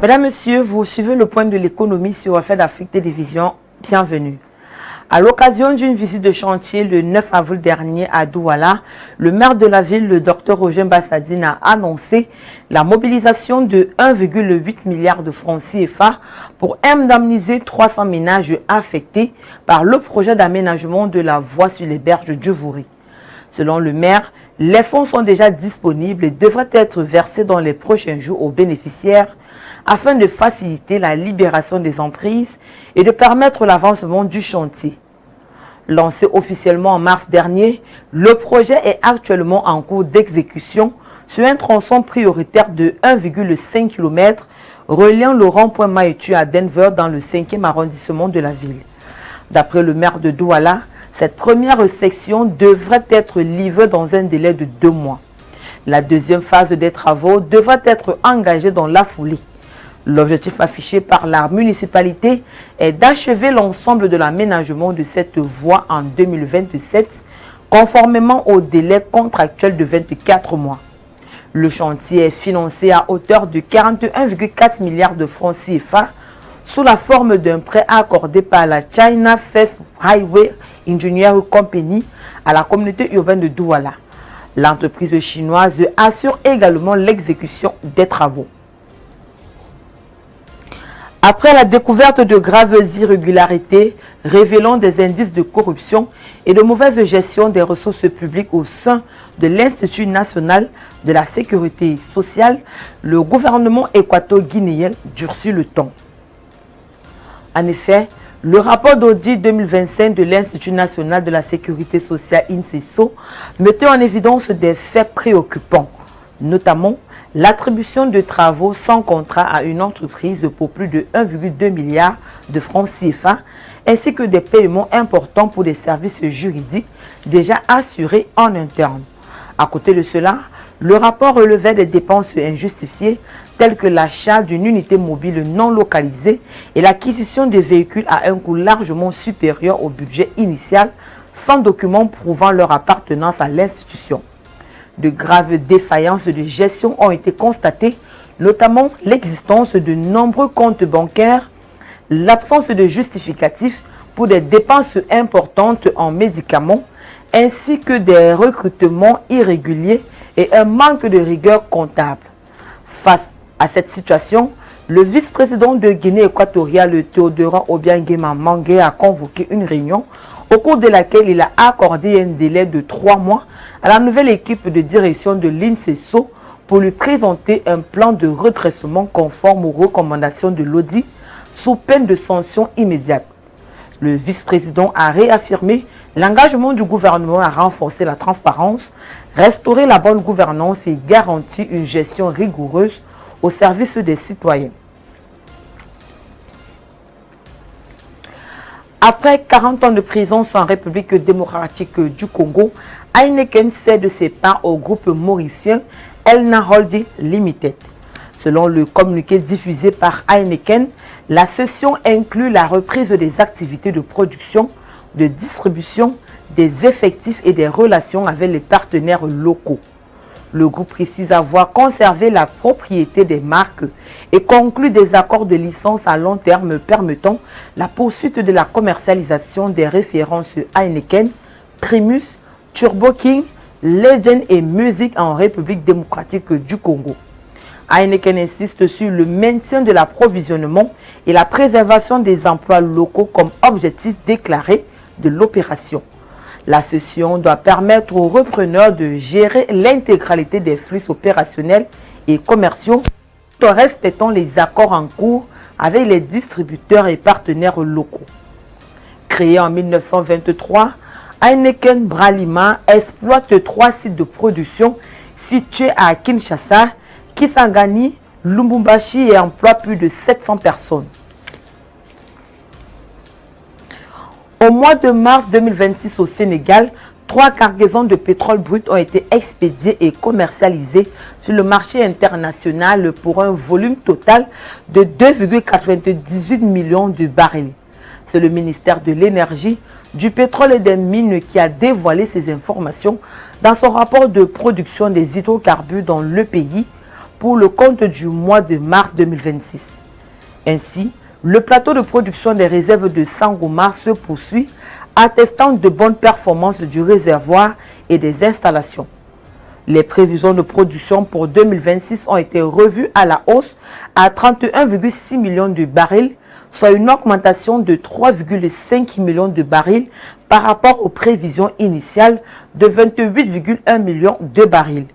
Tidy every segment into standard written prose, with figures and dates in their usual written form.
Mesdames, Messieurs, vous suivez le point de l'économie sur Reflet d'Afrique Télévision. Bienvenue. À l'occasion d'une visite de chantier le 9 avril dernier à Douala, le maire de la ville, le Dr Roger Mbassadine, a annoncé la mobilisation de 1,8 milliard de francs CFA pour indemniser 300 ménages affectés par le projet d'aménagement de la voie sur les berges du Vouri. Selon le maire, les fonds sont déjà disponibles et devraient être versés dans les prochains jours aux bénéficiaires afin de faciliter la libération des emprises et de permettre l'avancement du chantier. Lancé officiellement en mars dernier, le projet est actuellement en cours d'exécution sur un tronçon prioritaire de 1,5 km reliant le rond-point Maïtu à Denver dans le 5e arrondissement de la ville. D'après le maire de Douala, cette première section devrait être livrée dans un délai de 2 mois. La deuxième phase des travaux devrait être engagée dans la foulée. L'objectif affiché par la municipalité est d'achever l'ensemble de l'aménagement de cette voie en 2027, conformément au délai contractuel de 24 mois. Le chantier est financé à hauteur de 41,4 milliards de francs CFA sous la forme d'un prêt accordé par la China First Highway Engineering Company à la communauté urbaine de Douala. L'entreprise chinoise assure également l'exécution des travaux. Après la découverte de graves irrégularités révélant des indices de corruption et de mauvaise gestion des ressources publiques au sein de l'Institut national de la sécurité sociale, le gouvernement équato-guinéen durcit le ton. En effet, le rapport d'audit 2025 de l'Institut national de la sécurité sociale INSESO mettait en évidence des faits préoccupants, notamment l'attribution de travaux sans contrat à une entreprise pour plus de 1,2 milliard de francs CFA, ainsi que des paiements importants pour des services juridiques déjà assurés en interne. À côté de cela, le rapport relevait des dépenses injustifiées telles que l'achat d'une unité mobile non localisée et l'acquisition de véhicules à un coût largement supérieur au budget initial sans document prouvant leur appartenance à l'institution. De graves défaillances de gestion ont été constatées, notamment l'existence de nombreux comptes bancaires, l'absence de justificatifs pour des dépenses importantes en médicaments, ainsi que des recrutements irréguliers et un manque de rigueur comptable. Face à cette situation, le vice-président de Guinée équatoriale, Théodora Obiangema Mangué, a convoqué une réunion au cours de laquelle il a accordé un délai de 3 mois à la nouvelle équipe de direction de l'INSESO pour lui présenter un plan de redressement conforme aux recommandations de l'audit sous peine de sanctions immédiates. Le vice-président a réaffirmé l'engagement du gouvernement à renforcer la transparence, restaurer la bonne gouvernance et garantir une gestion rigoureuse au service des citoyens. Après 40 ans de prison en République démocratique du Congo, Heineken cède ses parts au groupe mauricien Elna Holding Limited. Selon le communiqué diffusé par Heineken, la cession inclut la reprise des activités de production, de distribution, des effectifs et des relations avec les partenaires locaux. Le groupe précise avoir conservé la propriété des marques et conclu des accords de licence à long terme permettant la poursuite de la commercialisation des références Heineken, Primus, Turbo King, Legend et Music en République démocratique du Congo. Heineken insiste sur le maintien de l'approvisionnement et la préservation des emplois locaux comme objectif déclaré de l'opération. La cession doit permettre aux repreneurs de gérer l'intégralité des flux opérationnels et commerciaux tout en respectant les accords en cours avec les distributeurs et partenaires locaux. Créé en 1923, Heineken Bralima exploite 3 sites de production situés à Kinshasa, Kisangani, Lubumbashi et emploie plus de 700 personnes. Au mois de mars 2026 au Sénégal, 3 cargaisons de pétrole brut ont été expédiées et commercialisées sur le marché international pour un volume total de 2,98 millions de barils. C'est le ministère de l'Énergie, du pétrole et des mines qui a dévoilé ces informations dans son rapport de production des hydrocarbures dans le pays pour le compte du mois de mars 2026. Ainsi, le plateau de production des réserves de Sangomar se poursuit, attestant de bonnes performances du réservoir et des installations. Les prévisions de production pour 2026 ont été revues à la hausse à 31,6 millions de barils, soit une augmentation de 3,5 millions de barils par rapport aux prévisions initiales de 28,1 millions de barils.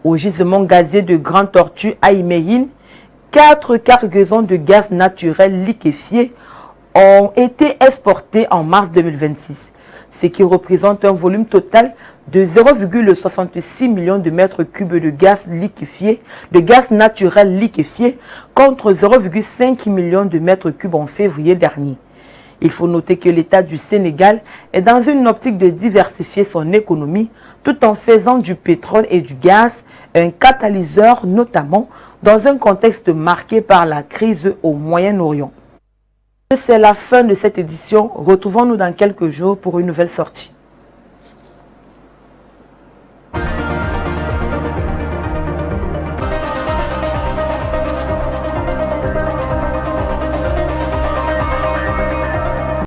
Au gisement gazier de Grande Tortue à Imehine, 4 cargaisons de gaz naturel liquéfié ont été exportées en mars 2026, ce qui représente un volume total de 0,66 millions de mètres cubes de gaz liquéfié, de gaz naturel liquéfié, contre 0,5 millions de mètres cubes en février dernier. Il faut noter que l'État du Sénégal est dans une optique de diversifier son économie tout en faisant du pétrole et du gaz un catalyseur, notamment dans un contexte marqué par la crise au Moyen-Orient. C'est la fin de cette édition. Retrouvons-nous dans quelques jours pour une nouvelle sortie.